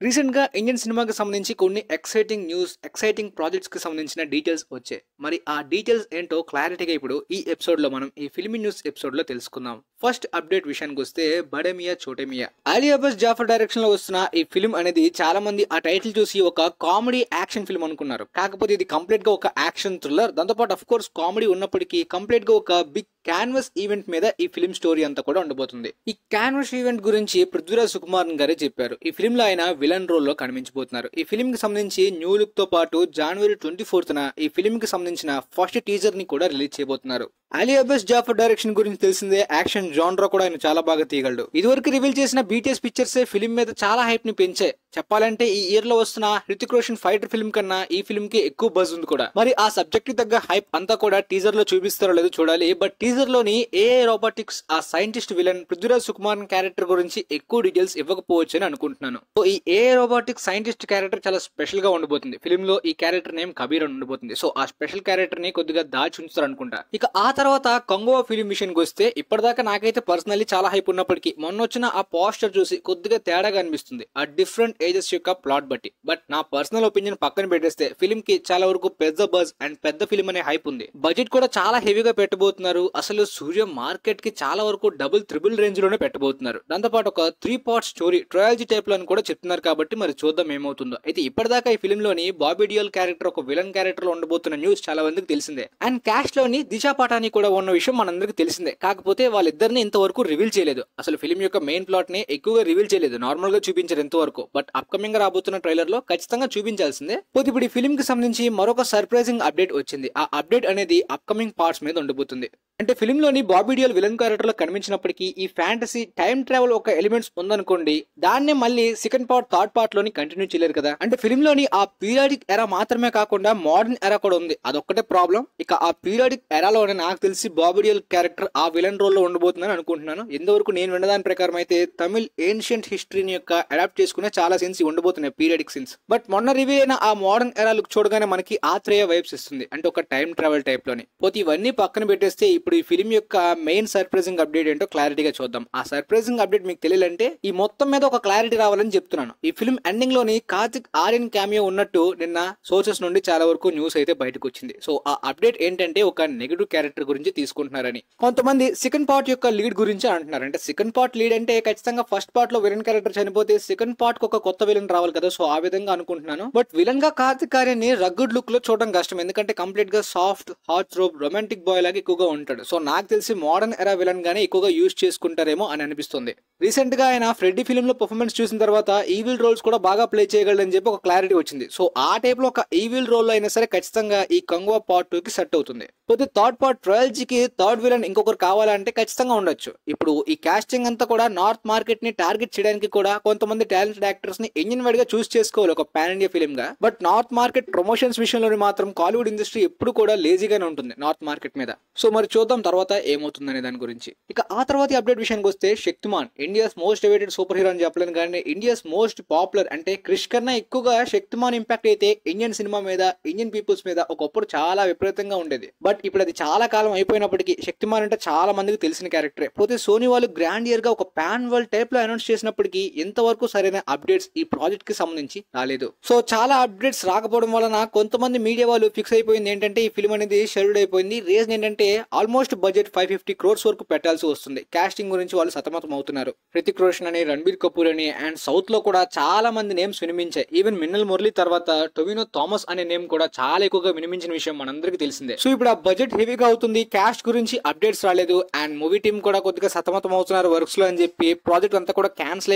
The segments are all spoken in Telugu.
రీసెంట్ గా ఇండియన్ సినిమాకి సంబంధించి కొన్ని ఎక్సైటింగ్ న్యూస్, ఎక్సైటింగ్ ప్రాజెక్ట్స్ కి సంబంధించిన డీటెయిల్స్ వచ్చాయి. మరి ఆ డీటెయిల్స్ ఏంటో క్లారిటీగా ఇప్పుడు ఈ ఎపిసోడ్ లో మనం ఈ ఫిల్మీ న్యూస్ ఎపిసోడ్ లో తెలుసుకుందాం. ఫస్ట్ అప్డేట్ విషయానికి వస్తే బడే మియా చోటే మియా అలీ అబ్బాస్ జాఫర్ డైరెక్షన్ లో వస్తున్న ఈ ఫిల్మ్ అనేది చాలా మంది ఆ టైటిల్ చూసి ఒక కామెడీ యాక్షన్ ఫిల్మ్ అనుకున్నారు. కాకపోతే ఇది కంప్లీట్ గా ఒక యాక్షన్ థ్రిల్లర్. దాంతోపాటు అఫ్ కోర్స్ కామెడీ ఉన్నప్పటికీ కంప్లీట్ గా ఒక బిగ్ క్యాన్వస్ ఈవెంట్ మీద ఈ ఫిల్మ్ స్టోరీ అంతా కూడా ఉండబోతుంది. ఈ క్యాన్వస్ ఈవెంట్ గురించి పృథ్వీరాజ్ సుకుమార్ గారే చెప్పారు. ఈ ఫిల్మ్ లో ఆయన విలన్ రోల్ లో కనిపించబోతున్నారు. ఈ ఫిల్మ్ కి సంబంధించి న్యూ లుక్ తో పాటు జనవరి 24న ఈ ఫిల్మ్ కి సంబంధించిన ఫస్ట్ టీజర్ ని కూడా రిలీజ్ చేయబోతున్నారు. అలీ అబ్బాస్ జాఫర్ డైరెక్షన్ గురించి తెలిసిందే. యాక్షన్ జానర్ కూడా ఆయన చాలా బాగా తీయగలడు. ఇదివరకు రివీల్ చేసిన బీటీఎస్ పిక్చర్స్ ఫిల్మ్ మీద చాలా హైప్ ని పెంచాయి. చెప్పాలంటే ఈ ఇయర్ లో వస్తున్న హృతిక్ రోషన్ ఫైటర్ ఫిల్మ్ కన్నా ఈ ఫిల్మ్ కి ఎక్కువ బజ్ ఉంది కూడా. మరి ఆ సబ్జెక్ట్ కి తగ్గ హైప్ అంతా కూడా టీజర్ లో చూపిస్తారో లేదో చూడాలి. బట్ టీజర్ లోని ఏఐ రోబోటిక్స్ ఆ scientist villain Prithviraj Sukumar character గురించి ఎక్కువ డీటెయిల్స్ ఇవ్వకపోవచ్చు అని అనుకుంటున్నాను. సో ఈ ఏఐ రోబోటిక్స్ సైంటిస్ట్ క్యారెక్టర్ చాలా స్పెషల్ గా ఉండబోతుంది. ఫిల్మ్ లో ఈ క్యారెక్టర్ నేమ్ కబీర్ అని ఉండబోతుంది. సో ఆ స్పెషల్ క్యారెక్టర్ ని కొద్దిగా దాచి ఉంచుతారు అనుకుంటా. ఇక ఆ తర్వాత కంగోవా ఫిల్మ్ విషయానికి వస్తే ఇప్పటిదాకా నాకైతే పర్సనల్లీ చాలా హైప్ ఉన్నప్పటికీ మొన్న వచ్చిన ఆ పోస్టర్ చూసి కొద్దిగా తేడాగా అనిపిస్తుంది. ఆ డిఫరెంట్ ఏజెస్ యొక్క ప్లాట్ బట్టి. బట్ నా పర్సనల్ ఒపీనియన్ పక్కన పెట్టేస్తే ఫిల్మ్ కి చాలా వరకు పెద్ద బజ్ అండ్ పెద్ద ఫిల్మ్ అనే హైప్ ఉంది. బడ్జెట్ కూడా చాలా హెవీగా పెట్టబోతున్నారు. అసలు సూర్య మార్కెట్ కి చాలా వరకు డబుల్ త్రిబుల్ రేంజ్ లోనే పెట్టబోతున్నారు. దాంతోపాటు ఒక 3 పార్ట్ స్టోరీ ట్రయాలజీ టైప్ లో అని కూడా చెప్తున్నారు. కాబట్టి మరి చూద్దాం ఏమవుతుందో. అయితే ఇప్పటిదాకా ఈ ఫిల్మ్ లోని బాబీ డియోల్ క్యారెక్టర్ ఒక విలన్ క్యారెక్టర్ లో ఉండబోతున్న న్యూస్ చాలా మందికి తెలిసిందే. అండ్ క్యాస్ట్ లోని దిశా పటాని కూడా ఉన్న విషయం మనందరికి తెలిసిందే. కాకపోతే వాళ్ళిద్దరిని ఇంతవరకు రివీల్ చేయలేదు. అసలు ఫిల్మ్ యొక్క మెయిన్ ప్లాట్ ని ఎక్కువగా రివీల్ చేయలేదు. నార్మల్ గా చూపించారు ఇంతవరకు. బట్ అప్కమింగ్ గా రాబోతున్న ట్రైలర్ లో ఖచ్చితంగా చూపించాల్సిందే. ఇప్పుడు ఈ ఫిల్మ్ కి సంబంధించి మరొక సర్ప్రైజింగ్ అప్డేట్ వచ్చింది. ఆ అప్డేట్ అనేది అప్కమింగ్ పార్ట్స్ మీద ఉండబోతుంది. అంటే ఫిల్మ్ లోని బాబీ డియోల్ విలన్ క్యారెక్టర్ లో కనిపించినప్పటికీ ఈ ఫ్యాంటసీ టైం ట్రావెల్ ఒక ఎలిమెంట్స్ ఉందనుకోండి, దాన్నే మళ్ళీ సెకండ్ పార్ట్ థర్డ్ పార్ట్ లోని కంటిన్యూ చేయలేరు కదా. అంటే ఫిల్మ్ లోని ఆ పీరియాడిక్ ఎరా మాత్రమే కాకుండా మోడర్న్ ఎరా కూడా ఉంది. అదొక్కటే ప్రాబ్లం. ఇక ఆ పీరియాడిక్ ఎరాలోనే నాకు తెలిసి బాబీ డియోల్ క్యారెక్టర్ ఆ విలన్ రోల్ లో ఉండబోతుందని అనుకుంటున్నాను. ఎంతవరకు నేను విన్నదాని ప్రకారం అయితే తమిళ్ ఏన్షియంట్ హిస్టరీని యొక్క అడాప్ట్ చేసుకునే చాలా సీన్స్ ఉండబోతున్నాయి, పీరియాడిక్ సీన్స్. బట్ మొన్న రివ్యూ అయిన ఆ మోడర్న్ ఎరా లుక్ చూడగానే మనకి ఆత్రేయ వైబ్స్ ఇస్తుంది. అంటే ఒక టైం ట్రావెల్ టైప్ లోని. పోతే ఇవన్నీ పక్కన పెట్టేస్తే ఇప్పుడు ఈ ఫిల్మ్ యొక్క మెయిన్ సర్ప్రైజింగ్ అప్డేట్ ఏంటో క్లారిటీగా చూద్దాం. ఆ సర్ప్రైజింగ్ అప్డేట్ మీకు తెలియాలంటే ఈ మొత్తం మీద ఒక క్లారిటీ రావాలని చెప్తున్నాను. ఈ ఫిల్మ్ ఎండింగ్ లోని కార్తిక్ ఆర్యన్ క్యామియో ఉన్నట్టు నిన్న సోర్సెస్ నుండి చాలా వరకు న్యూస్ అయితే బయటకు వచ్చింది. సో ఆ అప్డేట్ ఏంటంటే ఒక నెగటివ్ క్యారెక్టర్ గురించి తీసుకుంటున్నారని. కొంతమంది సెకండ్ పార్ట్ యొక్క లీడ్ గురించి అంటున్నారు. అంటే సెకండ్ పార్ట్ లీడ్ అంటే ఖచ్చితంగా ఫస్ట్ పార్ట్ లో విలన్ క్యారెక్టర్ చనిపోతే సెకండ్ పార్ట్ కు ఒక కొత్త విలన్ రావాలి కదా. సో ఆ విధంగా అనుకుంటున్నాను. బట్ విలన్ గా కార్తిక్ ఆర్యన్ ని రగ్గుడ్ లుక్ లో చూడడం కష్టం. ఎందుకంటే కంప్లీట్ గా సాఫ్ట్ హాట్ రోబ్ రొమాంటిక్ బాయ్ లాగా ఎక్కువగా ఉంటాడు. సో నాకు తెలిసి మోడర్న్ ఎరా విలన్ గానే ఎక్కువగా యూజ్ చేసుకుంటారేమో అని అనిపిస్తుంది. రీసెంట్ గా ఆయన ఫ్రెడ్డీ ఫిల్మ్ లో పర్ఫార్మెన్స్ చూసిన తర్వాత ఈవిల్ రోల్స్ కూడా బాగా ప్లే చేయగలడని చెప్పి ఒక క్లారిటీ వచ్చింది. సో ఆ టైప్ లో ఒక ఈవిల్ రోల్ అయినా సరే ఖచ్చితంగా ఈ కంగువా పార్ట్ 2 కి సెట్ అవుతుంది. పోతే థర్డ్ పార్ట్ ట్రయల్జీకి థర్డ్ విలన్ ఇంకొకరు కావాలంటే ఖచ్చితంగా ఉండొచ్చు. ఇప్పుడు ఈ కాస్టింగ్ అంతా కూడా నార్త్ మార్కెట్ ని టార్గెట్ చేయడానికి కూడా కొంతమంది టాలెంటెడ్ యాక్టర్స్ ని ఇండియన్ వైడ్ గా చూస్ చేసుకోవాలి ఒక పాన్ ఇండియా ఫిల్మ్ గా. బట్ నార్త్ మార్కెట్ ప్రమోషన్స్ విషయంలో మాత్రం కాలీవుడ్ ఇండస్ట్రీ ఎప్పుడు కూడా లేజీగానే ఉంటుంది నార్త్ మార్కెట్ మీద. సో మరి చూద్దాం తర్వాత ఏమవుతుందనే దాని గురించి. ఇక ఆ తర్వాత అప్డేట్ విషయానికి వస్తే Shaktimaan India's most awaited super hero అని చెప్పలేను కానీ ఇండియాస్ మోస్ట్ పాపులర్ అంటే క్రిష్ కన్నా ఎక్కువగా శక్తిమాన్ ఇంపాక్ట్ అయితే ఇండియన్ సినిమా మీద, ఇండియన్ పీపుల్స్ మీద ఒకప్పుడు చాలా విపరీతంగా ఉండేది. బట్ ఇప్పుడు అది చాలా కాలం అయిపోయినప్పటికీ శక్తిమాన్ అంటే చాలా మందికి తెలిసిన క్యారెక్టరే. పోతే సోనీ వాళ్ళు గ్రాండ్ ఇయర్ గా ఒక పాన్ వరల్డ్ టైప్ లో అనౌన్స్ చేసినప్పటికీ ఎంతవరకు సరైన అప్డేట్స్ ఈ ప్రాజెక్ట్ కి సంబంధించి రాలేదు. సో చాలా అప్డేట్స్ రాకపోవడం వలన కొంతమంది మీడియా వాళ్ళు ఫిక్స్ అయిపోయింది ఏంటంటే ఈ ఫిల్మ్ అనేది షెడ్యూల్ అయిపోయింది. రీజన్ ఏంటంటే ఆల్మోస్ట్ బడ్జెట్ 550 crores వరకు పెట్టాల్సి వస్తుంది. కాస్టింగ్ గురించి వాళ్ళు సతమతం అవుతున్నారు. హృతిక్ రోషన్ అని, రణబీర్ కపూర్ అని అండ్ సౌత్ లో కూడా చాలా మంది నేమ్స్ వినిపించాయి. ఈవెన్ మిన్నల్ మురళి తర్వాత టొవినో థామస్ అనే నేమ్ కూడా చాలా ఎక్కువగా వినిపించిన విషయం మనందరికీ తెలిసిందే. సో ఇప్పుడు ఆ బడ్జెట్ హెవీగా అవుతుంది. కాస్ట్ గురించి అప్డేట్స్ రాలేదు అండ్ మూవీ టీమ్ కూడా కొద్దిగా సతమతం అవుతున్నారు వర్క్స్ లో అని చెప్పి ప్రాజెక్ట్ అంతా కూడా క్యాన్సిల్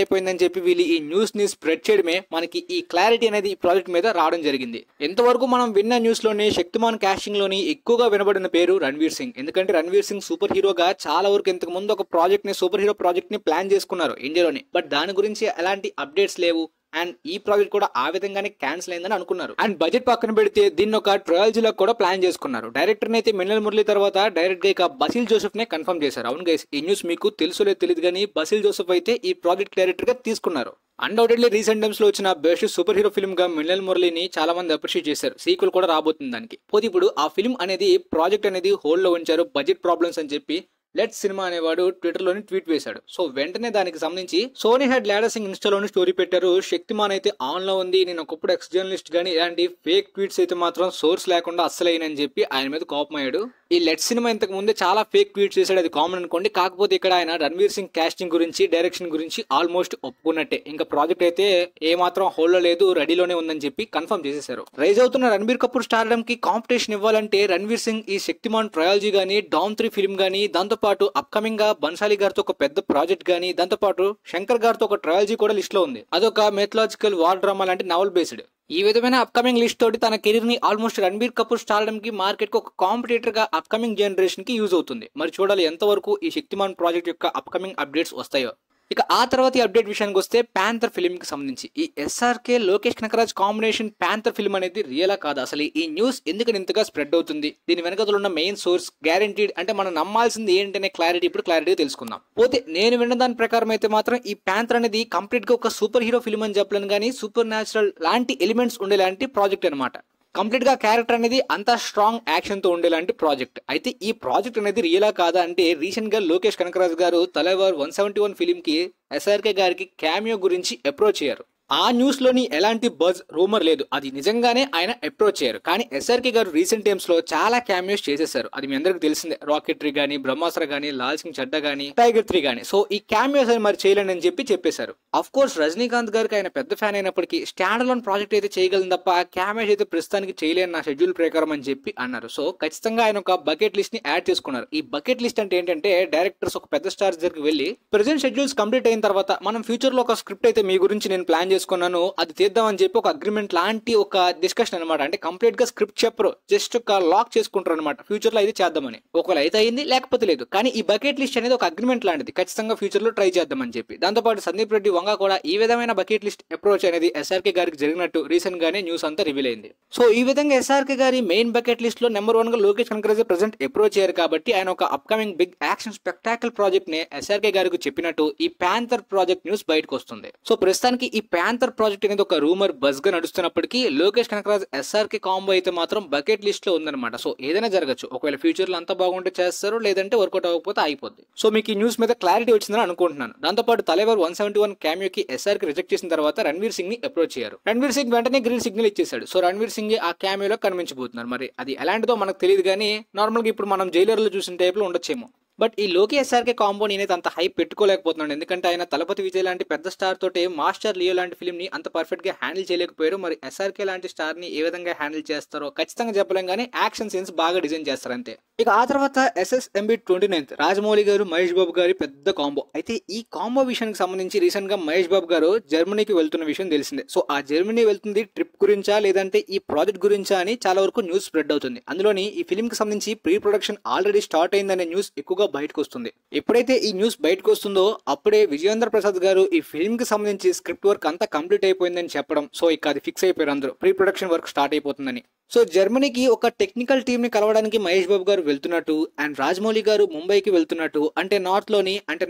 అయిపోయిందని చెప్పి వీళ్ళు ఈ న్యూస్ ని స్ప్రెడ్ చేయడమే మనకి ఈ క్లారిటీ అనేది ఈ ప్రాజెక్ట్ మీద రావడం జరిగింది. ఎంతవరకు మనం విన్న న్యూస్ లోని శక్తిమాన్ కాస్టింగ్ లోని ఎక్కువగా వినబడిన పేరు రణ్వీర్ సింగ్. ఎందుకంటే రణ్వీర్ సింగ్ సూపర్ హీరోగా చాలా వరకు ఇంతకు ముందు ఒక ప్రాజెక్ట్ ని సూపర్ హీరో ప్రాజెక్ట్ ని ప్లాన్ చేసుకున్నారు ఇండియాలోని. బట్ దాని గురించి ఎలాంటి అప్డేట్స్ లేవు అండ్ ఈ ప్రాజెక్ట్ కూడా ఆ విధంగానే క్యాన్సిల్ అయిందని అనుకున్నారు. అండ్ బడ్జెట్ పక్కన పెడితే దీన్ని ఒక ట్రయల్జీలో కూడా ప్లాన్ చేసుకున్నారు. డైరెక్టర్ అయితే మిన్నల్ మురళి తర్వాత డైరెక్ట్ గా ఇక బసిల్ జోసెఫ్ నే కన్ఫర్మ్ చేశారు. అవును గైస్, ఈ న్యూస్ మీకు తెలుసో లేదు తెలియదు కానీ బసిల్ జోసెఫ్ అయితే ఈ ప్రాజెక్ట్ డైరెక్టర్ గా తీసుకున్నారు. అన్డౌటెడ్లీ రీసెంట్ టైమ్స్ లో వచ్చిన బెస్ట్ సూపర్ హీరో ఫిల్మ్ గా మిన్నల్ మురళిని చాలా మంది అప్రిషియేట్ చేశారు. సీక్వెల్ కూడా రాబోతుంది దానికి. పోతే ఇప్పుడు ఆ ఫిల్మ్ అనేది ప్రాజెక్ట్ అనేది హోల్డ్ లో ఉంచారు బడ్జెట్ ప్రాబ్లమ్స్ అని చెప్పి. లెట్ సినిమా అనేవాడు ట్విట్టర్ లోని ట్వీట్ వేశాడు. సో వెంటనే దానికి సంబంధించి సోనీ హెడ్ లాడర్ సింగ్ ఇన్స్టాలోని స్టోరీ పెట్టారు. శక్తిమాన్ అయితే ఆన్ లో ఉంది, నేను ఒకప్పుడు ఎక్స్ జర్నలిస్ట్ గానీ ఇలాంటి ఫేక్ ట్వీట్స్ అయితే మాత్రం సోర్స్ లేకుండా అస్సలైనని చెప్పి ఆయన మీద కోపమయ్యాడు. ఈ లెట్ సినిమా ఇంతకు ముందే చాలా ఫేక్ ట్వీట్స్ చేశాడు, అది కామన్ అనుకోండి. కాకపోతే ఇక్కడ ఆయన రణ్వీర్ సింగ్ కాస్టింగ్ గురించి, డైరెక్షన్ గురించి ఆల్మోస్ట్ ఒప్పుకున్నట్టే. ఇంకా ప్రాజెక్ట్ అయితే ఏ మాత్రం హోల్డ్ లేదు, రెడీలోనే ఉందని చెప్పి కన్ఫర్మ్ చేసేశారు. రైజ్ అవుతున్న రణ్బీర్ కపూర్ స్టార్డమ్ కి కాంపిటీషన్ ఇవ్వాలంటే రణ్వీర్ సింగ్ ఈ శక్తిమాన్ ట్రయాలజీ గానీ, డౌన్ 3 ఫిల్మ్ గానీ, దాంతో పాటు అప్కమింగ్ గా బన్సాలి గారితో ఒక పెద్ద ప్రాజెక్ట్ గానీ, దాంతో పాటు శంకర్ గారితో ఒక ట్రయాలజీ కూడా లిస్ట్ లో ఉంది. అదొక మెథలాజికల్ వార్ డ్రామా లాంటి నవల్ బేస్డ్. ఈ విధమైన అప్కమింగ్ లిస్ట్ తోటి తన కెరీర్ ని ఆల్మోస్ట్ రణ్బీర్ కపూర్ స్టార్డమ్ కి మార్కెట్ కి ఒక కాంపిటేటర్ గా అప్కమింగ్ జనరేషన్ కి యూజ్ అవుతుంది. మరి చూడాలి ఎంతవరకు ఈ శక్తిమాన్ ప్రాజెక్ట్ యొక్క అప్కమింగ్ అప్డేట్స్ వస్తాయో. ఇక ఆ తర్వాత ఈ అప్డేట్ విషయానికి వస్తే ప్యాంథర్ ఫిల్మ్ కి సంబంధించి ఈ SRK Lokesh Kanagaraj combination panther film అనేది రియలా కాదా, అసలు ఈ న్యూస్ ఎందుకు ఇంతగా స్ప్రెడ్ అవుతుంది, దీని వెనకలో ఉన్న మెయిన్ సోర్స్ గ్యారంటీడ్ అంటే మనం నమ్మాల్సింది ఏంటనే క్లారిటీ ఇప్పుడు క్లారిటీ తెలుసుకుందాం. పోతే నేను విన్న దాని ప్రకారం అయితే మాత్రం ఈ ప్యాంథర్ అనేది కంప్లీట్ గా ఒక సూపర్ హీరో ఫిల్మ్ అని చెప్పలేను కానీ సూపర్ న్యాచురల్ లాంటి ఎలిమెంట్స్ ఉండేలాంటి ప్రాజెక్ట్ అనమాట. కంప్లీట్ గా క్యారెక్టర్ అనేది అంత స్ట్రాంగ్ యాక్షన్ తో ఉండేలాంటి ప్రాజెక్ట్. అయితే ఈ ప్రాజెక్ట్ అనేది రియలా కాదా అంటే రీసెంట్ గా లోకేష్ కనకరాజ్ గారు తలైవర్ 171 ఫిలిం కి ఎస్ఆర్కే గారికి క్యామియో గురించి అప్రోచ్ అయ్యారు. ఆ న్యూస్ లోని ఎలాంటి బజ్ రూమర్ లేదు, అది నిజంగానే ఆయన అప్రోచ్ అయ్యారు. కానీ ఎస్ఆర్కే గారు రీసెంట్ టైమ్స్ లో చాలా క్యామియోస్ చేసేసారు, అది మీ అందరికి తెలిసిందే. రాకెట్రీ గానీ, బ్రహ్మాస్త్ర గానీ, లాల్ సింగ్ చడ్డా గానీ, టైగర్ 3 గానీ. సో ఈ క్యామియోస్ అని మరి చేయలేని అని చెప్పేశారు. అఫ్ కోర్స్ రజనీకాంత్ గారికి ఆయన పెద్ద ఫ్యాన్ అయినప్పటికీ స్టాండ్ అలోన్ ప్రాజెక్ట్ అయితే చేయగలను తప్ప క్యామియోస్ అయితే ప్రస్తుతానికి చేయలేని నా షెడ్యూల్ ప్రకారం అని చెప్పి అన్నారు. సో ఖచ్చితంగా ఆయన ఒక బకెట్ లిస్ట్ ని యాడ్ చేసుకున్నారు. ఈ బకెట్ లిస్ట్ అంటే ఏంటంటే డైరెక్టర్స్ ఒక పెద్ద స్టార్స్ దగ్గరికి వెళ్ళి ప్రెజెంట్ షెడ్యూల్స్ కంప్లీట్ అయిన తర్వాత మనం ఫ్యూచర్ లో ఒక స్క్రిప్ట్ అయితే మీ గురించి నేను ప్లాన్ చేసుకున్నాను, అది తీద్దామని చెప్పి ఒక అగ్రిమెంట్ లాంటి ఒక డిస్కషన్ అనమాట. అంటే కంప్లీట్ గా స్క్రిప్ట్ చెప్పరు, జస్ట్ ఒక లాక్ చేసుకుంటారు అనమాట ఫ్యూచర్ లో అయితే చేద్దామని. ఒకవేళ అయితే అయింది లేకపోతే లేదు. కానీ ఈ బకెట్ లిస్ట్ అనేది ఒక అగ్రిమెంట్ లాంటిది, ఖచ్చితంగా ఫ్యూచర్ లో ట్రై చేద్దామని చెప్పి. దాంతో పాటు సందీప్ రెడ్డి వంగ కూడా ఈ విధమైన బకెట్ లిస్ట్ అప్రోచ్ అనేది ఎస్ఆర్కే గారికి జరిగినట్టు రీసెంట్ గానే న్యూస్ అంతా రివీల్ అయింది. సో ఈ విధంగా ఎస్ఆర్కే గారి మెయిన్ బకెట్ లిస్ట్ లో నెంబర్ 1 గా లోకేష్ కనకరాజ్ ప్రెజెంట్ అప్రోచ్ అయ్యారు. కాబట్టి ఆయన ఒక upcoming big action spectacle project ని ఎస్ఆర్కే గారికి చెప్పినట్టు ఈ ప్యాంథర్ ప్రాజెక్ట్ న్యూస్ బయటకు వస్తుంది. సో ప్రస్తుతానికి ఈ ప్యాంథర్ ప్రాజెక్ట్ అనేది ఒక రూమర్ బజ్ గా నడుస్తున్నప్పటికీ లోకేష్ కనకరాజ్ ఎస్ఆర్కే కాంబో అయితే మాత్రం బకెట్ లిస్ట్ లో ఉందన్నమాట. సో ఏదైనా జరగచ్చు, ఒకవేళ ఫ్యూచర్ లో అంతా బాగుంటే చేస్తారు, లేదంటే వర్కౌట్ అవ్వకపోతే అయిపోద్ది. సో మీకు ఈ న్యూస్ మీద క్లారిటీ వచ్చిందని అనుకుంటున్నాను. దాంతో పాటు తలైవర్ 171 క్యామియోకి ఎస్ఆర్కే రిజెక్ట్ చేసిన తర్వాత రణ్వీర్ సింగ్ ని అప్రోచ్ అయ్యారు. రణ్వీర్ సింగ్ వెంటనే గ్రీన్ సిగ్నల్ ఇచ్చేశాడు. సో రణ్వీర్ సింగ్ ఆ క్యామియోలో కనిపించబోతున్నారు. మరి అది ఎలాంటిదో మనకు తెలియదు కానీ నార్మల్ గా ఇప్పుడు మనం జైలర్ లో చూసిన టైప్ లో ఉండొచ్చేమో. బట్ ఈ లోకి ఎస్ఆర్కే కాంబో నేనైతే అంత హైప్ పెట్టుకోలేకపోతున్నాను. ఎందుకంటే ఆయన తలపతి విజయ్ లాంటి పెద్ద స్టార్ తోటి మాస్టర్ లియో లాంటి ఫిల్మ్ ని అంత పర్ఫెక్ట్ గా హ్యాండిల్ చేయలేకపోయారు. మరి ఎస్ఆర్కే లాంటి స్టార్ ని ఏ విధంగా హ్యాండిల్ చేస్తారో ఖచ్చితంగా చెప్పలేం కానీ యాక్షన్ సీన్స్ బాగా డిజైన్ చేస్తారు అంతే. ఇక ఆ తర్వాత SSMB 29 రాజమౌళి గారు, మహేష్ బాబు గారి పెద్ద కాంబో. అయితే ఈ కాంబో విషయానికి సంబంధించి రీసెంట్ గా మహేష్ బాబు గారు జర్మనీకి వెళ్తున్న విషయం తెలిసిందే. సో ఆ జర్మనీ వెళ్తుంది ట్రిప్ గురించా లేదంటే ఈ ప్రాజెక్ట్ గురించా అని చాలా వరకు న్యూస్ స్ప్రెడ్ అవుతుంది. అందులోని ఈ ఫిల్మ్ కి సంబంధించి ప్రీ ప్రొడక్షన్ ఆల్రెడీ స్టార్ట్ అయిందనే న్యూస్ ఎక్కువగా బయటకు వస్తుంది. ఎప్పుడైతే ఈ న్యూస్ బయటకు వస్తుందో అప్పుడే విజయేంద్ర ప్రసాద్ గారు ఈ ఫిల్మ్ కి సంబంధించి స్క్రిప్ట్ వర్క్ అంతా కంప్లీట్ అయిపోయిందని చెప్పడం. సో ఇక అది ఫిక్స్ అయిపోయారు అందరూ, ప్రీ ప్రొడక్షన్ వర్క్ స్టార్ట్ అయిపోతుందని. సో జర్మనీకి ఒక టెక్నికల్ టీమ్ ని కలవడానికి మహేష్ బాబు గారు వెళ్తున్నట్టు అండ్ రాజమౌళి గారు ముంబైకి వెళ్తున్నట్టు, అంటే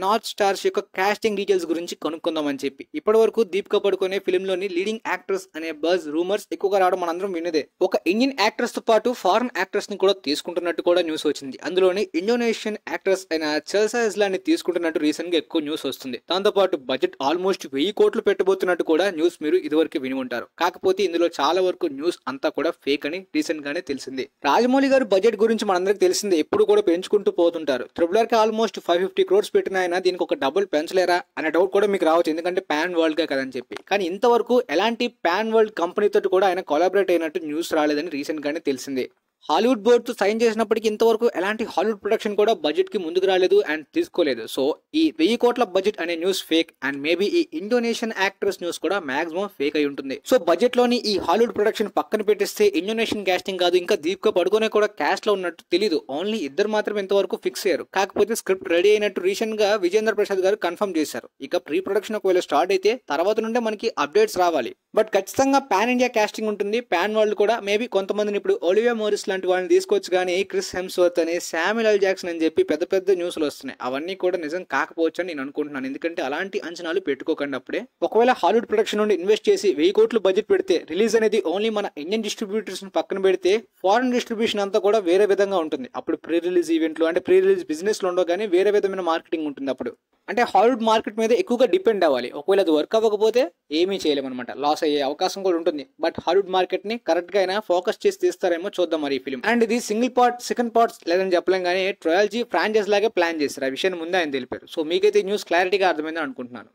నార్త్ స్టార్స్ యొక్క కాస్టింగ్ డీటెయిల్స్ గురించి కనుక్కుందామని చెప్పి. ఇప్పటి వరకు దీపికా పడుకునే ఫిల్మ్ లోని లీడింగ్ యాక్ట్రెస్ అనే బజ్ రూమర్స్ ఎక్కువగా రావడం మనందరం వినేదే. ఒక ఇండియన్ యాక్ట్రెస్ తో పాటు ఫారెన్ యాక్ట్రెస్ ని కూడా తీసుకుంటున్నట్టు కూడా న్యూస్ వచ్చింది. అందులోని ఇండోనేషియన్ యాక్ట్రెస్ అయిన చెల్సా ఇస్లాని తీసుకుంటున్నట్టు రీసెంట్ గా ఎక్కువ న్యూస్ వస్తుంది. దాంతో పాటు బడ్జెట్ ఆల్మోస్ట్ 1000 కోట్లు పెట్టబోతున్నట్టు కూడా న్యూస్ మీరు ఇదివరకు విని ఉంటారు. కాకపోతే ఇందులో చాలా వరకు న్యూస్ అంతా కూడా ఫేక్ అని రీసెంట్ గానే తెలిసింది. రాజమౌళి గారు బడ్జెట్ గురించి మనందరికి తెలిసిందే, ఎప్పుడు కూడా పెంచుకుంటూ పోతుంటారు. ట్రిపుల్ ఆర్ కి ఆల్మోస్ట్ 550 crores పెట్టిన ఆయన దీనికి ఒక డబుల్ పెంచలేరా అనే డౌట్ కూడా మీకు రావచ్చు, ఎందుకంటే పాన్ వరల్డ్ గా కదని చెప్పి. కానీ ఇంతవరకు ఎలాంటి పాన్ వరల్డ్ కంపెనీ తోటి కూడా ఆయన కొలాబరేట్ అయినట్టు న్యూస్ రాలేదని రీసెంట్ గానే తెలిసింది. హాలీవుడ్ బోర్డ్ తో సైన్ చేసినప్పటికీ ఇంతవరకు ఎలాంటి హాలీవుడ్ ప్రొడక్షన్ కూడా బడ్జెట్ కి ముందుకు రాలేదు అండ్ తీసుకోలేదు. సో ఈ 1000 కోట్ల బడ్జెట్ అనే న్యూస్ ఫేక్ అండ్ మేబీ ఈ ఇండోనేషియన్ యాక్ట్రెస్ న్యూస్ కూడా మాక్సిమం ఫేక్ అయి ఉంటుంది. సో బడ్జెట్ లోని ఈ హాలీవుడ్ ప్రొడక్షన్ పక్కన పెట్టేస్తే ఇండోనేషియన్ కాస్టింగ్ కాదు, ఇంకా దీపికా పడుకునే కూడా క్యాస్ట్ లో ఉన్నట్టు తెలియదు. ఓన్లీ ఇద్దరు మాత్రం ఇంతవరకు ఫిక్స్ అయ్యారు. కాకపోతే స్క్రిప్ట్ రెడీ అయినట్టు రీసెంట్ గా విజయేంద్ర ప్రసాద్ గారు కన్ఫర్మ్ చేశారు. ఇక ప్రీ ప్రొడక్షన్ ఒకవేళ స్టార్ట్ అయితే తర్వాత నుండే మనకి అప్డేట్స్ రావాలి. బట్ ఖచ్చితంగా పాన్ ఇండియా కాస్టింగ్ ఉంటుంది. పాన్ వాళ్ళు కూడా మేబీ కొంతమందిని ఇప్పుడు ఒలివియా మోరిస్ లాంటి వాళ్ళని తీసుకోవచ్చు, కానీ క్రిస్ హెమ్స్వర్త్ అని, శామ్యుల్ ఎల్ జాక్సన్ అని చెప్పి పెద్ద పెద్ద న్యూస్లు వస్తున్నాయి. అవన్నీ కూడా నిజం కాకపోవచ్చు అని నేను అనుకుంటున్నాను. ఎందుకంటే అలాంటి అంచనాలు పెట్టుకోకండి అప్పుడే. ఒకవేళ హాలీవుడ్ ప్రొడక్షన్ నుండి ఇన్వెస్ట్ చేసి 1000 కోట్లు బడ్జెట్ పెడితే రిలీజ్ అనేది ఓన్లీ మన ఇండియన్ డిస్ట్రిబ్యూటర్స్ పక్కన పెడితే ఫారెన్ డిస్ట్రిబ్యూషన్ అంతా కూడా వేరే విధంగా ఉంటుంది. అప్పుడు ప్రీ రిలీజ్ ఈవెంట్లు అంటే ప్రీ రిలీజ్ బిజినెస్ లో ఉండవు, కానీ వేరే విధమైన మార్కెటింగ్ ఉంటుంది. అప్పుడు అంటే హాలీవుడ్ మార్కెట్ మీద ఎక్కువగా డిపెండ్ అవ్వాలి. ఒకవేళ అది వర్క్ అవ్వకపోతే ఏమీ చేయలేమన్నమాట, లాస్ అయ్యే అవకాశం కూడా ఉంటుంది. బట్ హాలీవుడ్ మార్కెట్ ని కరెక్ట్ గా అయినా ఫోకస్ చేసి తీస్తారేమో చూద్దాం మరి ఈ ఫిల్మ్. అండ్ ఇది సింగిల్ పార్ట్ సెకండ్ పార్ట్స్ లేదని చెప్పలేం, కానీ ట్రయాలజీ ఫ్రాంచైజ్ లాగే ప్లాన్ చేస్తారు. ఆ విషయాన్ని ముందే ఆయన తెలిపారు. సో మీకైతే న్యూస్ క్లారిటీగా అర్థమైందని అనుకుంటున్నాను.